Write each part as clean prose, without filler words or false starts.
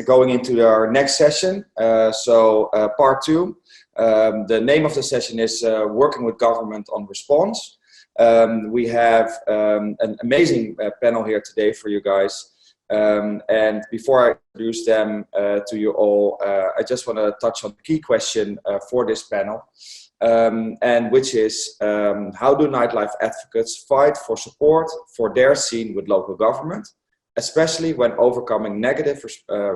going into our next session. Part 2. The name of the session is Working with Government on Response. We have an amazing panel here today for you guys. And before I introduce them to you all, I just want to touch on the key question for this panel, and which is how do nightlife advocates fight for support for their scene with local government, especially when overcoming negative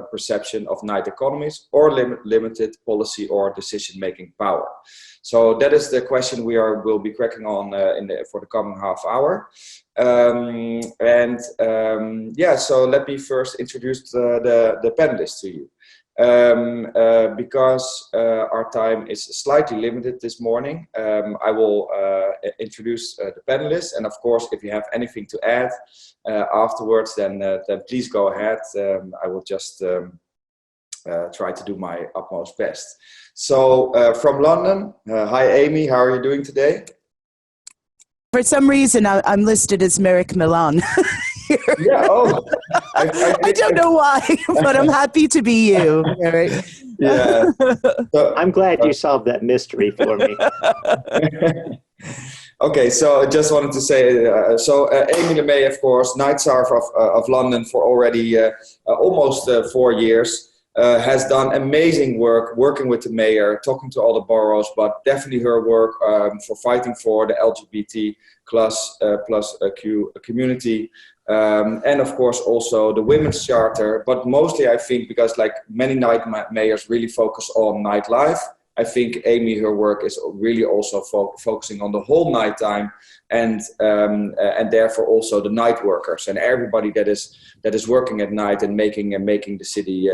perception of night economies or limited policy or decision-making power. So that is the question will be cracking on for the coming half hour. So let me first introduce the panelists to you. Because our time is slightly limited this morning, I will introduce the panelists, and of course, if you have anything to add afterwards, then please go ahead. I will just try to do my utmost best. So from London, hi Amy, how are you doing today? For some reason, I'm listed as Merrick Milan. Yeah, oh. I don't know why, but I'm happy to be you, Merrick. Yeah. So, I'm glad you solved that mystery for me. Okay, so I just wanted to say, Amy LeMay, of course, Night Czar of London for already almost 4 years. Has done amazing work working with the mayor, talking to all the boroughs, but definitely her work for fighting for the LGBT plus Q community, and of course also the Women's Charter. But mostly, I think, because like many night mayors really focus on nightlife, I think Amy, her work is really also focusing on the whole nighttime, and therefore also the night workers and everybody that is working at night and making the city.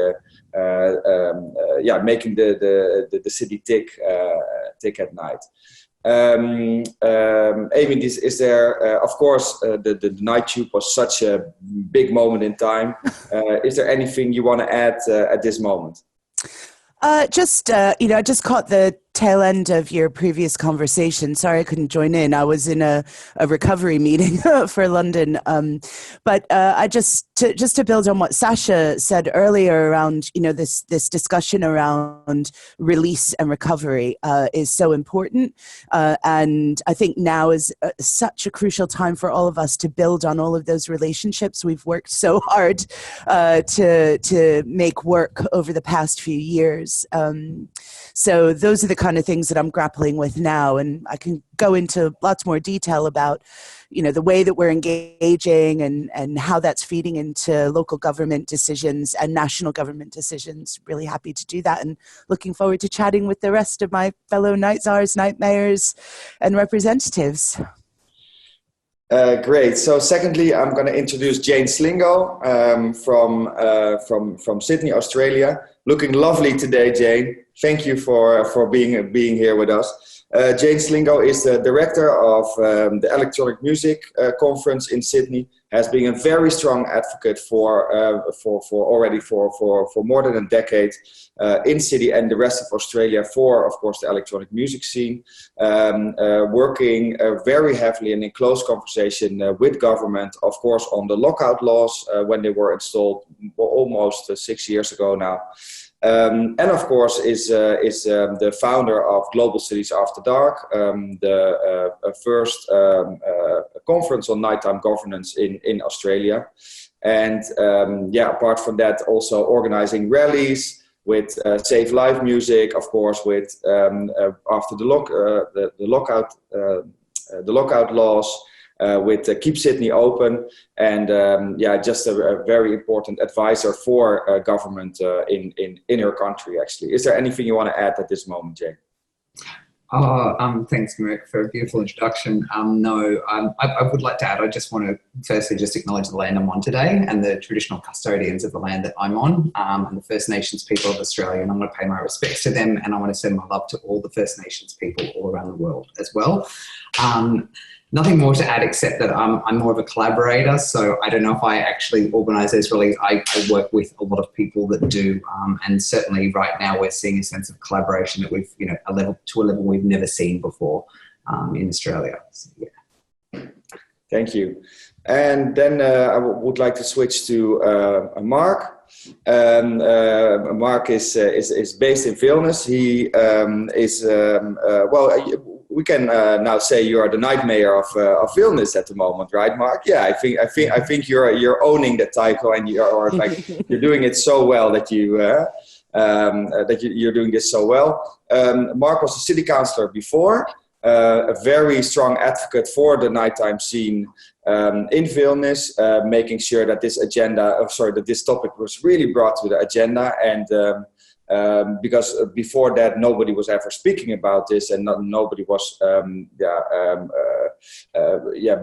Making the city tick at night. Amy, is there? Of course, the night tube was such a big moment in time. Is there anything you want to add at this moment? I just caught the tail end of your previous conversation. Sorry I couldn't join in. I was in a recovery meeting for London. But I just to build on what Sasha said earlier around, this discussion around release and recovery is so important. And I think now is such a crucial time for all of us to build on all of those relationships we've worked so hard to make work over the past few years. So those are the kind of things that I'm grappling with now, and I can go into lots more detail about, the way that we're engaging and how that's feeding into local government decisions and national government decisions. Really happy to do that, and looking forward to chatting with the rest of my fellow night czars, night mayors, and representatives. Great. So secondly, I'm going to introduce Jane Slingo from Sydney, Australia. Looking lovely today, Jane. Thank you for being here with us. Jane Slingo is the director of the Electronic Music Conference in Sydney. Has been a very strong advocate for more than a decade in Sydney and the rest of Australia for, of course, the electronic music scene. Working very heavily and in close conversation with government, of course, on the lockout laws when they were installed almost 6 years ago now. And of course is the founder of Global Cities After Dark, the first conference on nighttime governance in Australia. And apart from that, also organizing rallies with safe live music, of course, with after the lockout laws. With Keep Sydney Open, and just a very important advisor for government in her country, actually. Is there anything you want to add at this moment, Jane? Thanks, Merrick, for a beautiful introduction. I would like to add, I just want to firstly just acknowledge the land I'm on today and the traditional custodians of the land that I'm on, and the First Nations people of Australia, and I'm going to pay my respects to them, and I want to send my love to all the First Nations people all around the world as well. Nothing more to add except that I'm more of a collaborator, so I don't know if I actually organise those rallies. I work with a lot of people that do, and certainly right now we're seeing a sense of collaboration that we've, a level we've never seen before in Australia. So, yeah. Thank you. And then I would like to switch to Mark. Mark is based in Vilnius. He is we can now say you are the night mayor of Vilnius at the moment, right, Mark? Yeah, I think you're owning that title, and you're doing it so well that you're doing this so well. Mark was a city councillor before, a very strong advocate for the nighttime scene in Vilnius, making sure that this topic was really brought to the agenda, and because before that nobody was ever speaking about this, and nobody was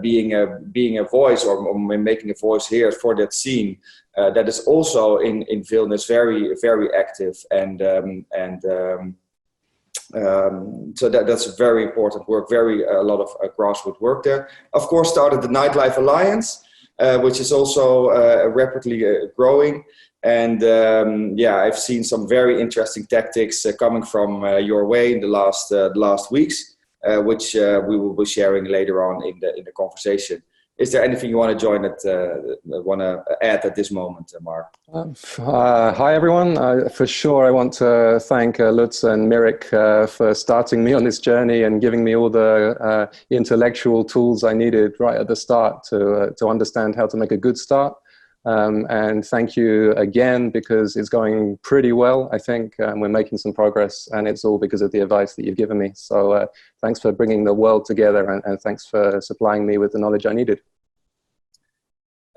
being a voice or making a voice here for that scene that is also in Vilnius very, very active, and so that's a very important work, a lot of grassroots work there. Of course, started the Nightlife Alliance, which is also rapidly growing. And I've seen some very interesting tactics coming from your way in the last weeks, which we will be sharing later on in the conversation. Is there anything you want to add at this moment, Mark? Hi, everyone. For sure, I want to thank Lutz and Mirik for starting me on this journey and giving me all the intellectual tools I needed right at the start to understand how to make a good start. And thank you again, because it's going pretty well, I think. We're making some progress, and it's all because of the advice that you've given me. So thanks for bringing the world together, and thanks for supplying me with the knowledge I needed.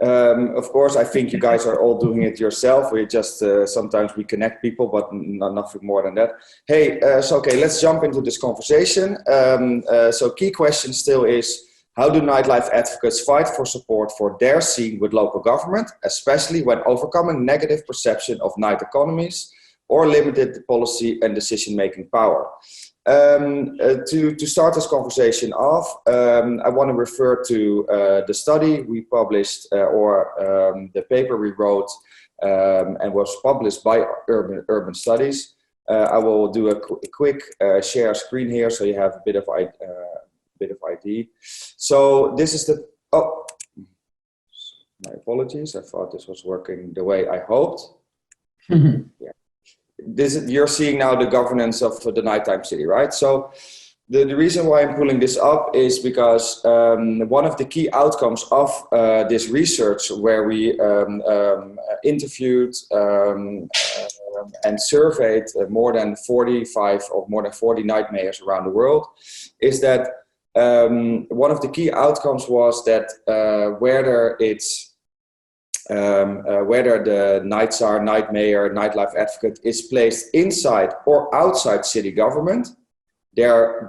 Of course, I think you guys are all doing it yourself. We just sometimes we connect people, but nothing more than that. Hey, let's jump into this conversation. So key question still is, how do nightlife advocates fight for support for their scene with local government, especially when overcoming negative perception of night economies or limited policy and decision-making power? To start this conversation off, I want to refer to the study we published, the paper we wrote and was published by Urban Studies. I will do a quick share screen here, so you have a bit of ID. So this is my apologies. I thought this was working the way I hoped. Yeah. You're seeing now the governance of the nighttime city, right? So the reason why I'm pulling this up is because one of the key outcomes of this research, where we interviewed and surveyed more than 45 or more than 40 night mayors around the world, is that one of the key outcomes was that whether the night czar, night mayor, nightlife advocate is placed inside or outside city government, they're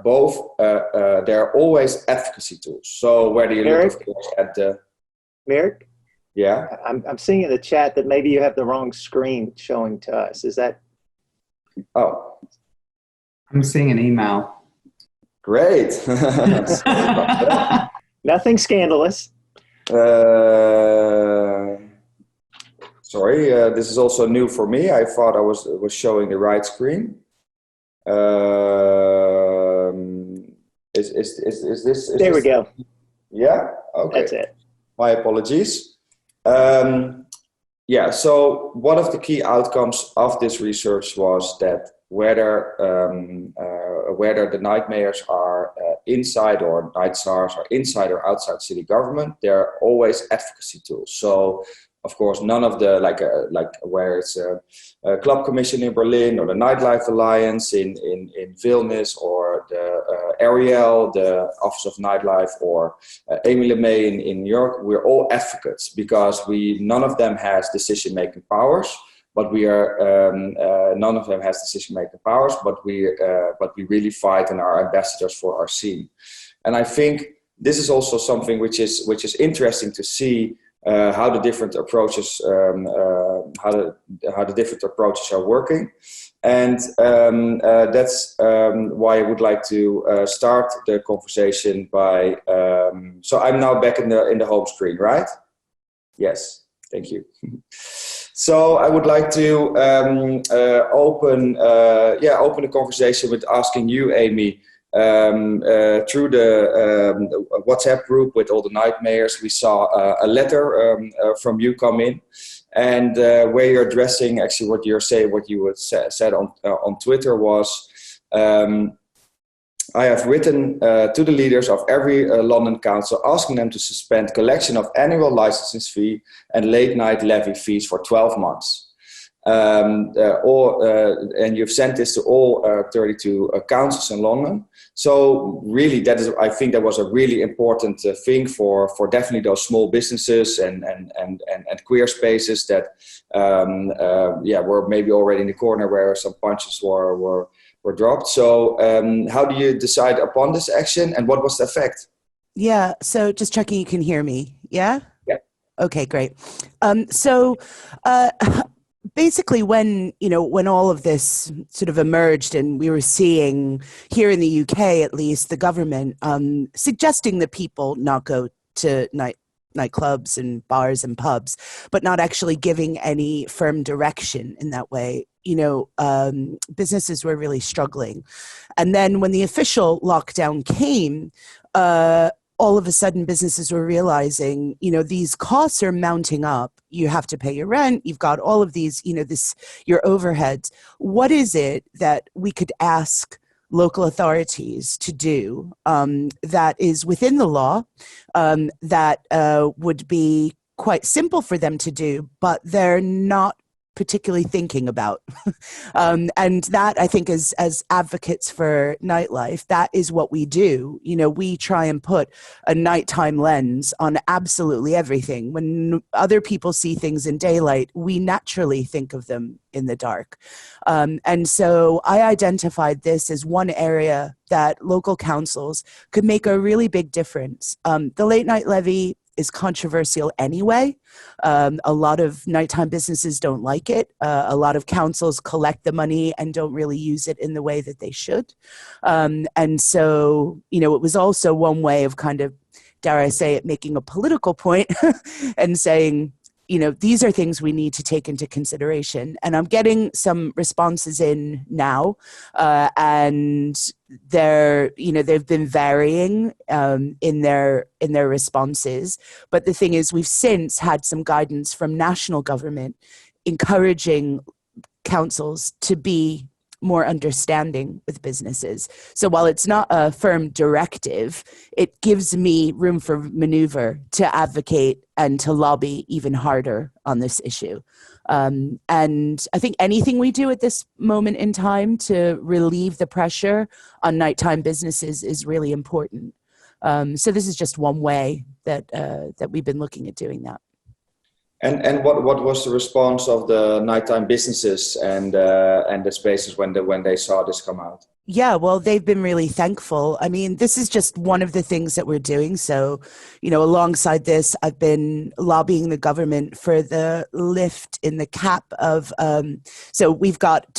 always advocacy tools. So whether you look, of course, at the Mirik? Yeah. I'm seeing in the chat that maybe you have the wrong screen showing to us. Is that? Oh. I'm seeing an email. Great. Nothing scandalous. Sorry, this is also new for me. I thought I was showing the right screen. Is this? There we go. Yeah. Okay. That's it. My apologies. Yeah. So one of the key outcomes of this research was that whether the night mayors are inside, or night czars are inside or outside city government, they're always advocacy tools. So of course, none of the like where it's a club commission in Berlin, or the Nightlife Alliance in Vilnius, or the Ariel, the Office of Nightlife, or Amy LeMay in New York. We're all advocates, because none of them has decision-making powers. But we are none of them has decision-making powers. But we really fight and are ambassadors for our scene. And I think this is also something which is interesting to see. How the different approaches are working, and that's why I would like to start the conversation by. So I'm now back in the home screen, right? Yes, thank you. So I would like to open the conversation with asking you, Amy, through the WhatsApp group with all the night mayors, we saw a letter from you come in, and where you're addressing actually what you would said on Twitter was. I have written to the leaders of every London council asking them to suspend collection of annual licensing fee and late night levy fees for 12 months. And you've sent this to all 32 councils in London. So really, I think that was a really important thing for definitely those small businesses and queer spaces that were maybe already in the corner where some punches were dropped. So how do you decide upon this action, and what was the effect? Yeah, so just checking you can hear me. Yeah? Yeah. Okay, great. Basically, when all of this sort of emerged, and we were seeing here in the UK, at least, the government suggesting that people not go to nightclubs and bars and pubs, but not actually giving any firm direction in that way, businesses were really struggling. And then when the official lockdown came, all of a sudden businesses were realizing, these costs are mounting up. You have to pay your rent. You've got all of these, your overheads. What is it that we could ask local authorities to do that is within the law, that would be quite simple for them to do, but they're not particularly thinking about. And that, I think, as advocates for nightlife, that is what we do. We try and put a nighttime lens on absolutely everything. When other people see things in daylight, we naturally think of them in the dark. And so I identified this as one area that local councils could make a really big difference. The late night levy is controversial anyway. A lot of nighttime businesses don't like it. A lot of councils collect the money and don't really use it in the way that they should. And so, it was also one way of kind of, dare I say it, making a political point and saying, these are things we need to take into consideration. And I'm getting some responses in now, and they've been varying in their responses. But the thing is, we've since had some guidance from national government encouraging councils to be more understanding with businesses. So while it's not a firm directive, it gives me room for maneuver to advocate and to lobby even harder on this issue. And I think anything we do at this moment in time to relieve the pressure on nighttime businesses is really important. So this is just one way that we've been looking at doing that. And what was the response of the nighttime businesses and the spaces when they saw this come out? Yeah, well, they've been really thankful. I mean, this is just one of the things that we're doing. So, alongside this, I've been lobbying the government for the lift in the cap of, so we've got up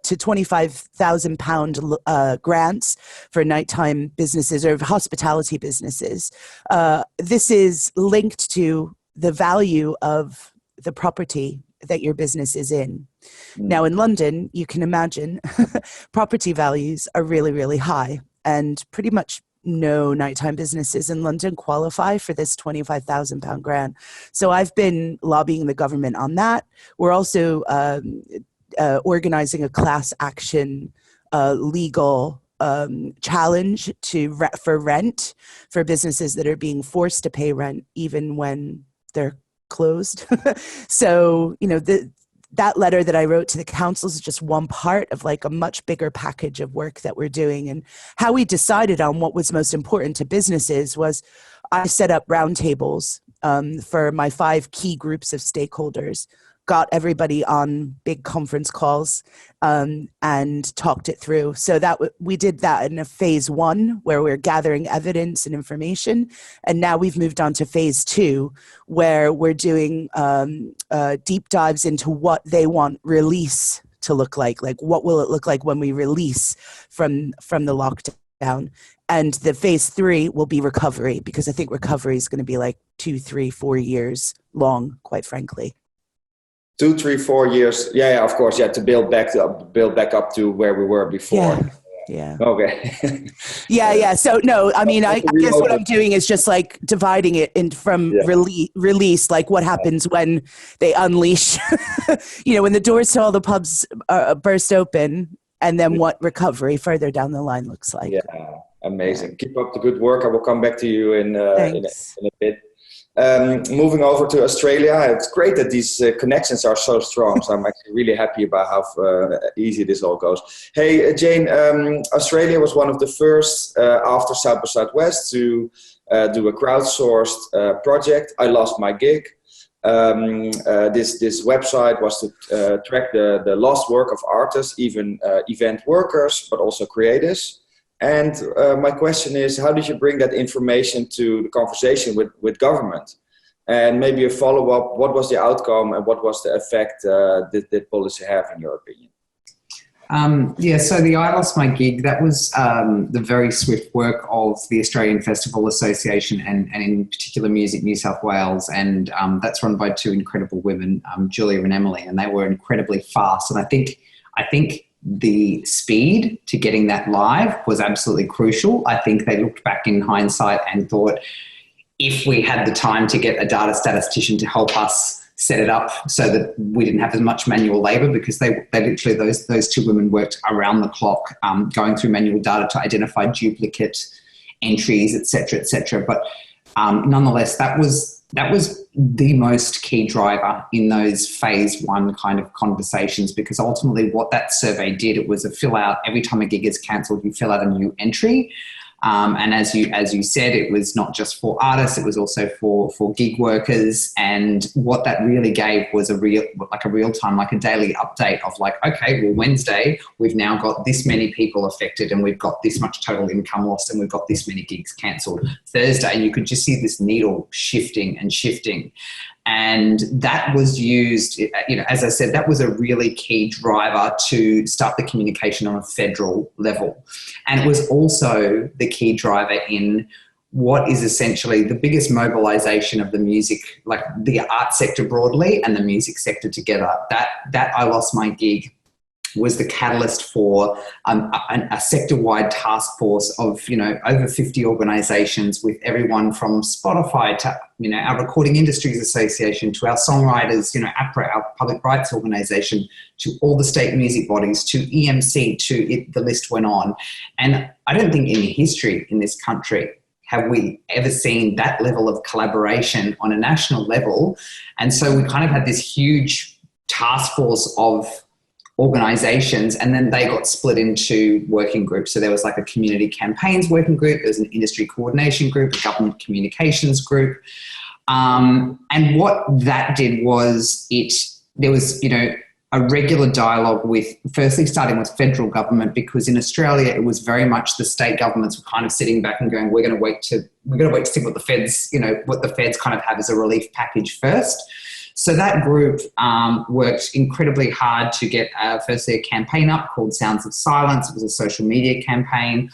to £25,000 grants for nighttime businesses or hospitality businesses. This is linked to the value of the property that your business is in. Now in London, you can imagine property values are really, really high, and pretty much no nighttime businesses in London qualify for this £25,000 grant. So I've been lobbying the government on that. We're also organizing a class action legal challenge for rent for businesses that are being forced to pay rent even when they're closed. So, that letter that I wrote to the councils is just one part of like a much bigger package of work that we're doing. And how we decided on what was most important to businesses was I set up roundtables for my 5 key groups of stakeholders, got everybody on big conference calls and talked it through. So that we did that in a phase 1 where we're gathering evidence and information. And now we've moved on to phase 2 where we're doing deep dives into what they want release to look like what will it look like when we release from the lockdown. And the phase 3 will be recovery, because I think recovery is going to be like 2, 3, 4 years long, quite frankly. 2, 3, 4 years. Yeah, of course. Yeah, to build back up to where we were before. Yeah. Okay. Yeah. So no, I mean, I guess what I'm doing is just like dividing it in from release, like what happens when they unleash, when the doors to all the pubs burst open, and then what recovery further down the line looks like. Yeah, amazing. Yeah. Keep up the good work. I will come back to you in a bit. Moving over to Australia, it's great that these connections are so strong. So I'm actually really happy about how easy this all goes. Hey, Jane, Australia was one of the first after South by Southwest to do a crowdsourced project. I lost my gig. This website was to track the lost work of artists, even event workers, but also creators. And my question is, how did you bring that information to the conversation with government? And maybe a follow-up, what was the outcome and what was the effect did policy have in your opinion? So the I Lost My Gig, that was the very swift work of the Australian Festival Association and in particular Music New South Wales, and that's run by two incredible women, Julia and Emily, and they were incredibly fast. And I think the speed to getting that live was absolutely crucial. I think they looked back in hindsight and thought, if we had the time to get a data statistician to help us set it up so that we didn't have as much manual labor, because they literally, those two women worked around the clock going through manual data to identify duplicate entries, et cetera, but nonetheless, that was the most key driver in those phase one kind of conversations, because ultimately what that survey did, it was a fill out. Every time a gig is cancelled, you fill out a new entry. And as you said, it was not just for artists, it was also for gig workers. And what that really gave was a real time, like a daily update of like, okay, well, Wednesday, we've now got this many people affected and we've got this much total income lost and we've got this many gigs cancelled. Thursday, you could just see this needle shifting and shifting. And that was used, as I said, that was a really key driver to start the communication on a federal level. And it was also the key driver in what is essentially the biggest mobilization of the music, like the art sector broadly and the music sector together. That I Lost My Gig was the catalyst for a sector-wide task force of, over 50 organisations, with everyone from Spotify to, our Recording Industries Association, to our songwriters, APRA, our public rights organisation, to all the state music bodies, to EMC, the list went on. And I don't think in history in this country have we ever seen that level of collaboration on a national level. And so we kind of had this huge task force of organisations, and then they got split into working groups. So there was like a community campaigns working group, there was an industry coordination group, a government communications group. And what that did was there was, a regular dialogue with, firstly starting with federal government, because in Australia it was very much the state governments were kind of sitting back and going, we're going to wait to see what the feds kind of have as a relief package first. So that group worked incredibly hard to get firstly a campaign up called Sounds of Silence. It was a social media campaign.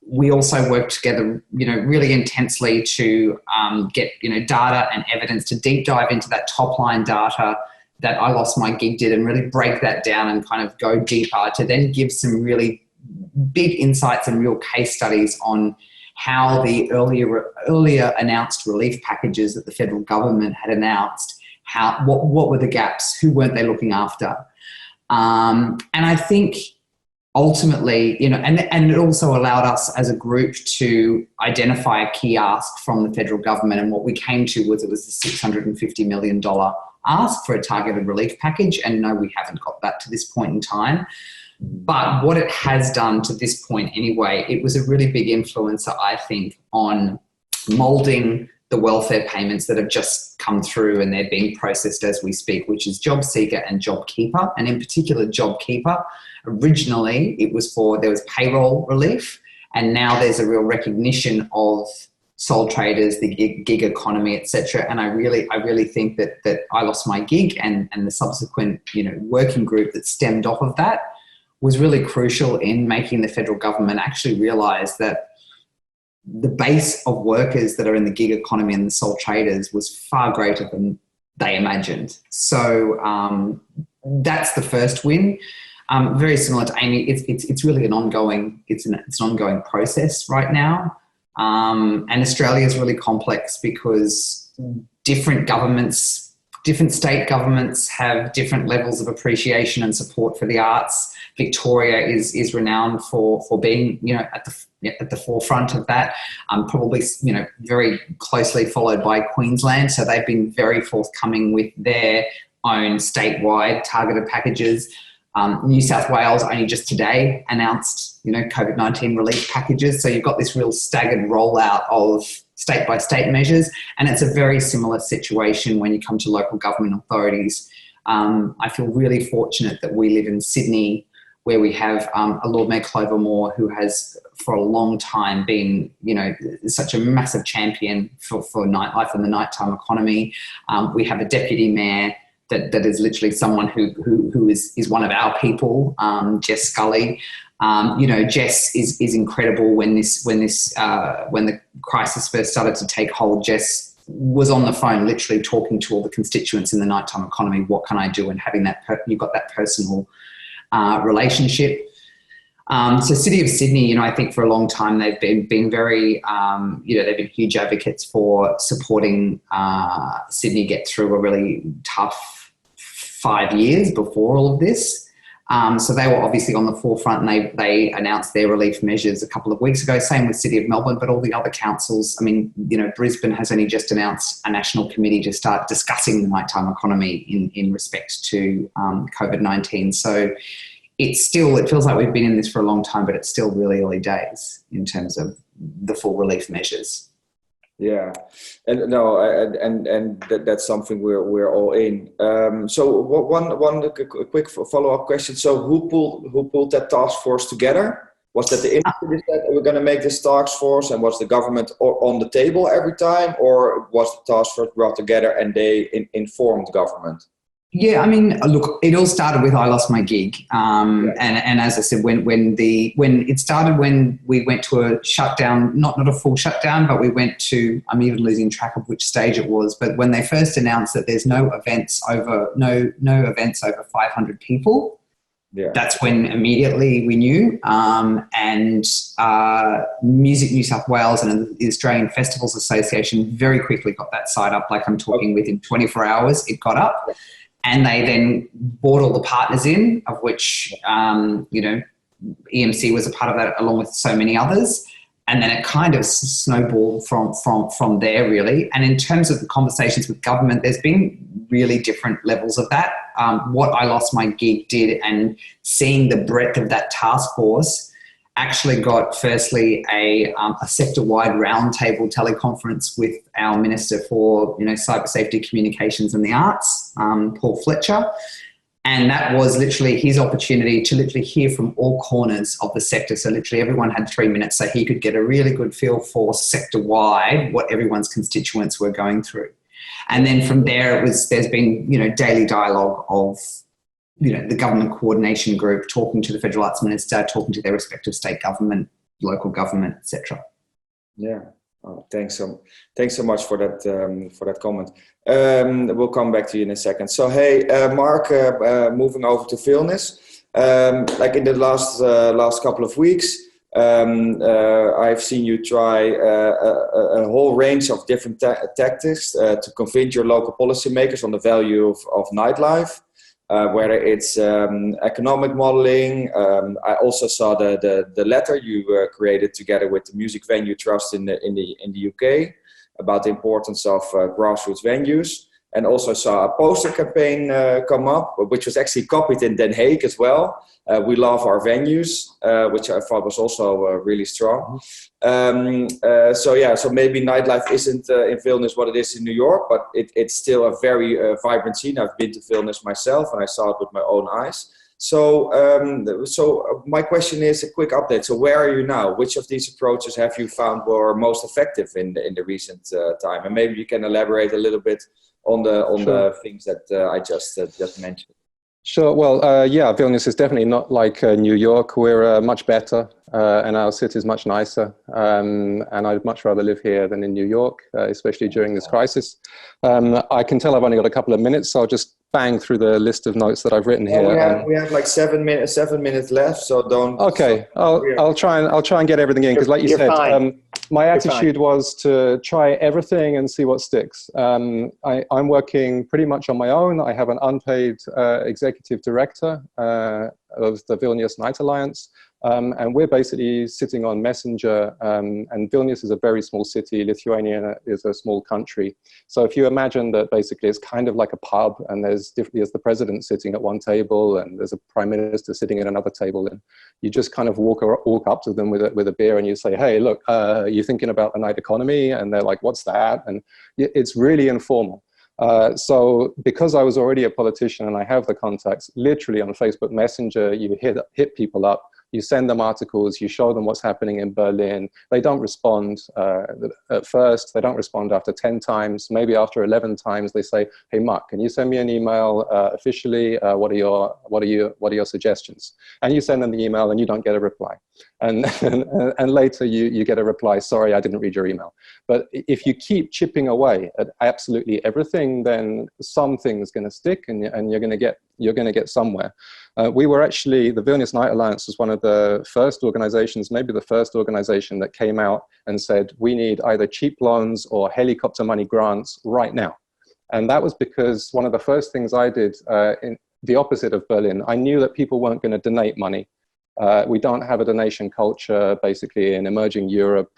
We also worked together, really intensely to get, data and evidence, to deep dive into that top line data that I Lost My Gig did, and really break that down and kind of go deeper to then give some really big insights and real case studies on how the earlier announced relief packages that the federal government had announced, what were the gaps, who weren't they looking after? And I think ultimately, and it also allowed us as a group to identify a key ask from the federal government. And what we came to was, it was a $650 million ask for a targeted relief package. And no, we haven't got that to this point in time. But what it has done to this point anyway, it was a really big influencer, I think, on moulding the welfare payments that have just come through, and they're being processed as we speak, which is JobSeeker and JobKeeper. And in particular, JobKeeper, originally there was payroll relief, and now there's a real recognition of sole traders, the gig economy, etc. And I really think that I Lost My Gig and the subsequent working group that stemmed off of that was really crucial in making the federal government actually realise that the base of workers that are in the gig economy and the sole traders was far greater than they imagined. So that's the first win. Very similar to Amy, it's really an ongoing process right now, and Australia is really complex because different state governments have different levels of appreciation and support for the arts. Victoria is renowned for being, at the forefront of that. Probably, very closely followed by Queensland. So they've been very forthcoming with their own statewide targeted packages. New South Wales only just today announced, COVID-19 relief packages. So you've got this real staggered rollout of state-by-state measures, and it's a very similar situation when you come to local government authorities. I feel really fortunate that we live in Sydney, where we have a Lord Mayor Clover Moore, who has for a long time been, such a massive champion for nightlife and the nighttime economy. We have a deputy mayor that is literally someone who is one of our people, Jess Scully. Jess is incredible. When the crisis first started to take hold, Jess was on the phone, literally talking to all the constituents in the nighttime economy. What can I do? And having that, you've got that personal relationship. So City of Sydney, I think for a long time they've been very, they've been huge advocates for supporting Sydney get through a really tough 5 years before all of this. So they were obviously on the forefront, and they announced their relief measures a couple of weeks ago. Same with City of Melbourne, but all the other councils. I mean, Brisbane has only just announced a national committee to start discussing the nighttime economy in respect to COVID-19. So it feels like we've been in this for a long time, but it's still really early days in terms of the full relief measures. Yeah, and no, and that's something we're all in. So one quick follow-up question. So who pulled that task force together? Was that the industry that we're going to make this task force, and was the government on the table every time, or was the task force brought together and they informed government? Yeah, I mean, look, it all started with I lost my gig, and as I said, when it started, when we went to a shutdown, not a full shutdown, but we went to, I'm even losing track of which stage it was, but when they first announced that there's no events over 500 people, that's when immediately we knew. And Music New South Wales and the Australian Festivals Association very quickly got that site up. Like I'm talking within 24 hours, it got up. And they then brought all the partners in, of which, EMC was a part of that, along with so many others. And then it kind of snowballed from there, really. And in terms of the conversations with government, there's been really different levels of that. What I Lost My Gig did, and seeing the breadth of that task force, actually got firstly a sector-wide roundtable teleconference with our Minister for Cyber Safety, Communications and the Arts, Paul Fletcher. And that was literally his opportunity to literally hear from all corners of the sector. So literally everyone had 3 minutes, so he could get a really good feel for sector-wide what everyone's constituents were going through. And then from there, there's been daily dialogue of the government coordination group talking to the Federal Arts Minister, talking to their respective state government, local government, etc. Yeah. Oh, thanks so much for that comment. We'll come back to you in a second. So hey, Mark, moving over to Vilnius. Like in the last couple of weeks, I've seen you try a whole range of different tactics to convince your local policymakers on the value of nightlife. Whether it's economic modeling. I also saw the letter you created together with the Music Venue Trust in the UK about the importance of grassroots venues, and also saw a poster campaign come up, which was actually copied in Den Haag as well. We love our venues, which I thought was also really strong. So maybe nightlife isn't in Vilnius what it is in New York, but it's still a very vibrant scene. I've been to Vilnius myself, and I saw it with my own eyes. So my question is a quick update. So where are you now? Which of these approaches have you found were most effective in the recent time? And maybe you can elaborate a little bit on the things that I just mentioned. Sure. Well, Vilnius is definitely not like New York. We're much better, and our city is much nicer. And I'd much rather live here than in New York, especially during this crisis. I can tell I've only got a couple of minutes, so I'll just bang through the list of notes that I've written here. We have like 7 minutes left, so don't. Okay, I'll try and get everything in, because like you said, my attitude was to try everything and see what sticks. I'm working pretty much on my own. I have an unpaid executive director of the Vilnius Night Alliance. And we're basically sitting on Messenger, and Vilnius is a very small city. Lithuania is a small country. So if you imagine that basically it's kind of like a pub, and there's the president sitting at one table, and there's a prime minister sitting at another table, and you just kind of walk up to them with a beer, and you say, hey, look, you're thinking about the night economy? And they're like, what's that? And it's really informal. So because I was already a politician and I have the contacts, literally on Facebook Messenger, you hit people up. You send them articles, you show them what's happening in Berlin. They don't respond at first. They don't respond after 10 times. Maybe after 11 times, they say, hey, Mark, can you send me an email officially? What are your suggestions? And you send them the email and you don't get a reply. And later you get a reply, sorry, I didn't read your email. But if you keep chipping away at absolutely everything, then something's going to stick, and you're going to get somewhere. We were actually, the Vilnius Night Alliance was one of the first organizations, maybe the first organization that came out and said, we need either cheap loans or helicopter money grants right now. And that was because one of the first things I did, in the opposite of Berlin, I knew that people weren't going to donate money. We don't have a donation culture, basically, in emerging Europe.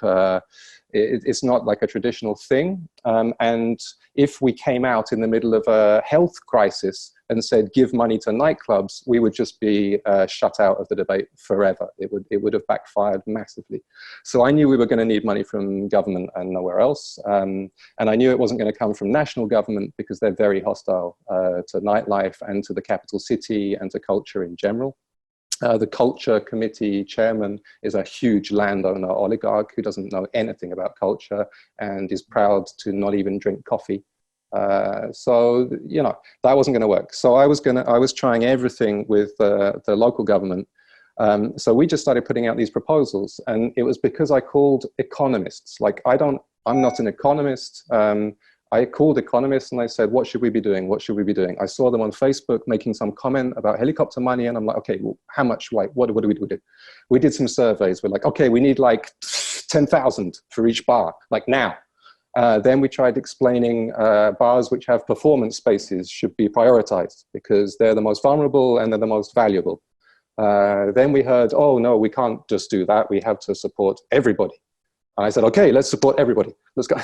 It's not like a traditional thing. And if we came out in the middle of a health crisis and said, give money to nightclubs, we would just be shut out of the debate forever. It would have backfired massively. So I knew we were going to need money from government and nowhere else. And I knew it wasn't going to come from national government, because they're very hostile to nightlife and to the capital city and to culture in general. The culture committee chairman is a huge landowner oligarch who doesn't know anything about culture and is proud to not even drink coffee. So, you know, that wasn't going to work. So I was trying everything with the local government. So we just started putting out these proposals, and it was because I called economists. Like, I'm not an economist. I called economists and I said, what should we be doing? What should we be doing? I saw them on Facebook making some comment about helicopter money, and I'm like, okay, well, how much, like, what do we do? We did some surveys. We're like, okay, we need like 10,000 for each bar, like now. Then we tried explaining bars which have performance spaces should be prioritized because they're the most vulnerable and they're the most valuable. Then we heard, oh no, we can't just do that. We have to support everybody. And I said, okay, let's support everybody. Let's go.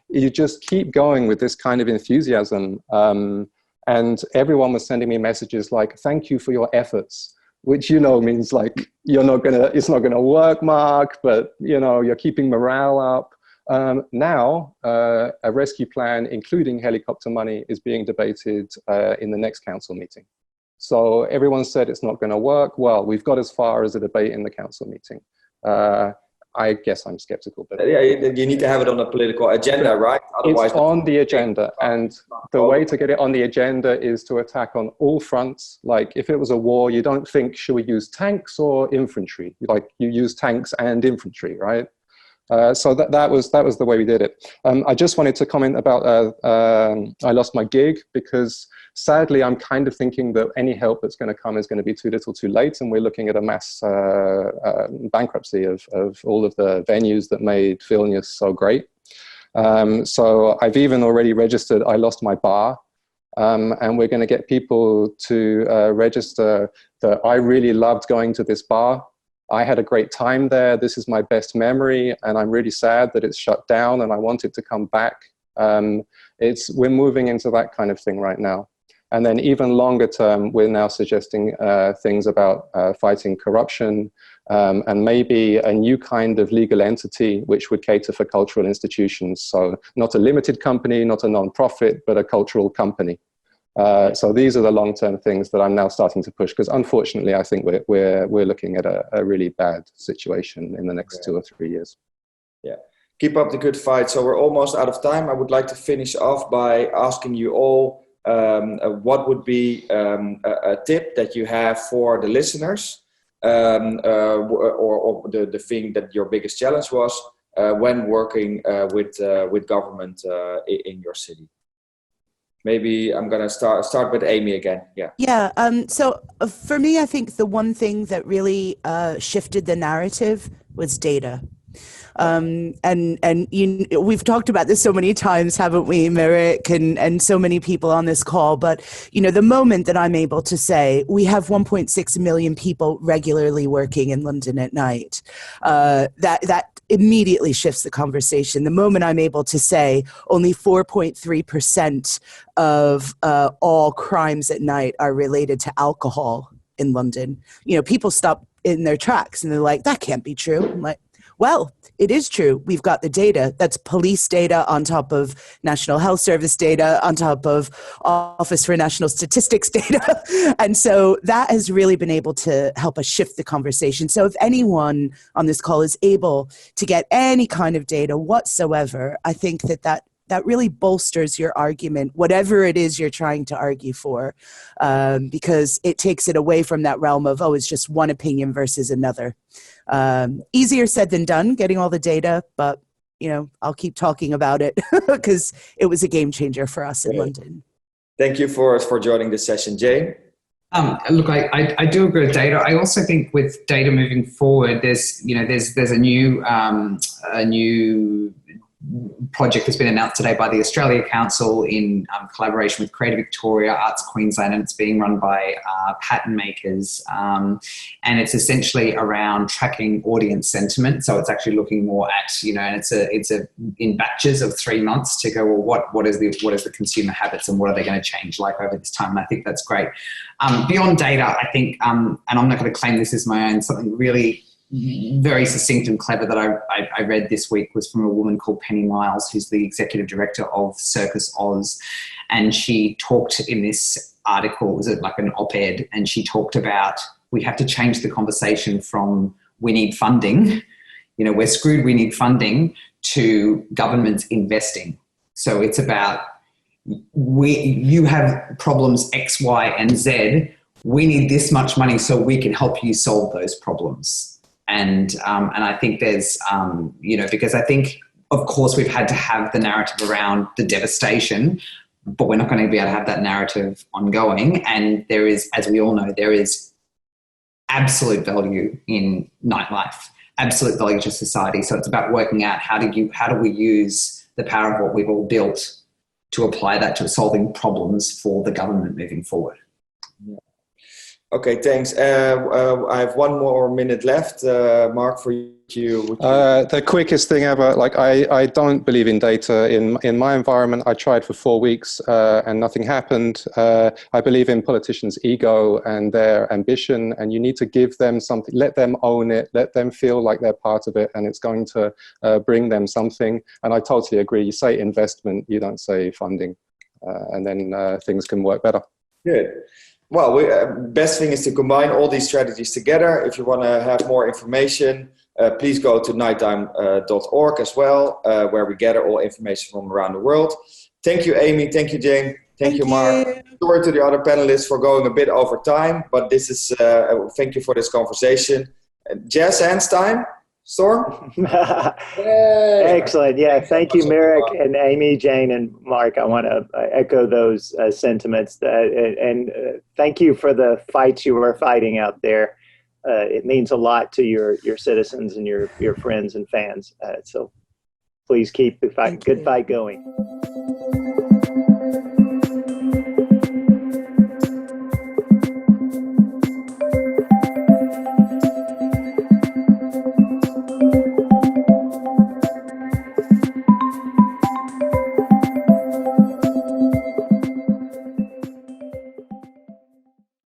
You just keep going with this kind of enthusiasm. And everyone was sending me messages like, thank you for your efforts, which, you know, means like, it's not gonna work, Mark, but, you know, you're keeping morale up. Now, a rescue plan, including helicopter money, is being debated in the next council meeting. So everyone said it's not gonna work. Well, we've got as far as a debate in the council meeting. I guess I'm skeptical. But yeah, you need to have it on a political agenda, right? Otherwise, it's on the agenda, and the way to get it on the agenda is to attack on all fronts. Like, if it was a war, you don't think, should we use tanks or infantry? Like, you use tanks and infantry, right? So that was the way we did it. I just wanted to comment about I lost my gig, because sadly I'm kind of thinking that any help that's going to come is going to be too little too late, and we're looking at a mass bankruptcy of all of the venues that made Vilnius so great. So I've even already registered I lost my bar, and we're going to get people to register that I really loved going to this bar. I had a great time there. This is my best memory, and I'm really sad that it's shut down, and I want it to come back. We're moving into that kind of thing right now. And then even longer term, we're now suggesting things about fighting corruption, and maybe a new kind of legal entity which would cater for cultural institutions. So not a limited company, not a non-profit, but a cultural company. So these are the long-term things that I'm now starting to push, because unfortunately, I think we're looking at a really bad situation in the next 2 or 3 years. Yeah, keep up the good fight. So we're almost out of time. I would like to finish off by asking you all what would be a tip that you have for the listeners, or the thing that your biggest challenge was when working with government in your city. maybe I'm gonna start with Amy again. Yeah. Yeah. So for me, I think the one thing that really shifted the narrative was data. We've talked about this so many times, haven't we, Mirik, and so many people on this call. But, the moment that I'm able to say we have 1.6 million people regularly working in London at night, that immediately shifts the conversation. The moment I'm able to say only 4.3% of all crimes at night are related to alcohol in London, people stop in their tracks and they're like, that can't be true. I'm like, well, it is true. We've got the data. That's police data on top of National Health Service data, on top of Office for National Statistics data. And so that has really been able to help us shift the conversation. So if anyone on this call is able to get any kind of data whatsoever, I think that really bolsters your argument, whatever it is you're trying to argue for, because it takes it away from that realm of, it's just one opinion versus another. Easier said than done, getting all the data, but I'll keep talking about it because it was a game changer for us in London. Thank you for joining this session, Jane. Look, I do agree with data. I also think with data moving forward, there's a new project that's been announced today by the Australia Council in collaboration with Creative Victoria, Arts Queensland, and it's being run by pattern makers. And it's essentially around tracking audience sentiment. So it's actually looking more at, and it's in batches of 3 months to go, well, what is the consumer habits and what are they going to change like over this time? And I think that's great. Beyond data, I think, and I'm not going to claim this as my own, something really very succinct and clever that I read this week was from a woman called Penny Miles, who's the executive director of Circus Oz. And she talked in this article, was it like an op-ed, and she talked about we have to change the conversation from we need funding, we're screwed, we need funding, to governments investing. So it's about you have problems X, Y, and Z. We need this much money so we can help you solve those problems. And I think there's, because I think, of course, we've had to have the narrative around the devastation, but we're not going to be able to have that narrative ongoing. And there is, as we all know, there is absolute value in nightlife, absolute value to society. So it's about working out how do we use the power of what we've all built to apply that to solving problems for the government moving forward. Okay, thanks. I have 1 more minute left. Mark, for you. The quickest thing ever, I don't believe in data. In my environment, I tried for 4 weeks and nothing happened. I believe in politicians' ego and their ambition, and you need to give them something, let them own it, let them feel like they're part of it, and it's going to bring them something. And I totally agree. You say investment, you don't say funding, and then things can work better. Good. Well, best thing is to combine all these strategies together. If you want to have more information, please go to nighttime.org as well, where we gather all information from around the world. Thank you, Amy. Thank you, Jane. Thank you, Mark. Sorry to the other panelists for going a bit over time, but this is, thank you for this conversation. Jazz hands time. Storm? Excellent. Yeah, thank you, Mirik and Amy, Jane, and Mark. I want to echo those sentiments. And thank you for the fights you are fighting out there. It means a lot to your citizens and your friends and fans. So please keep the fight, good fight going.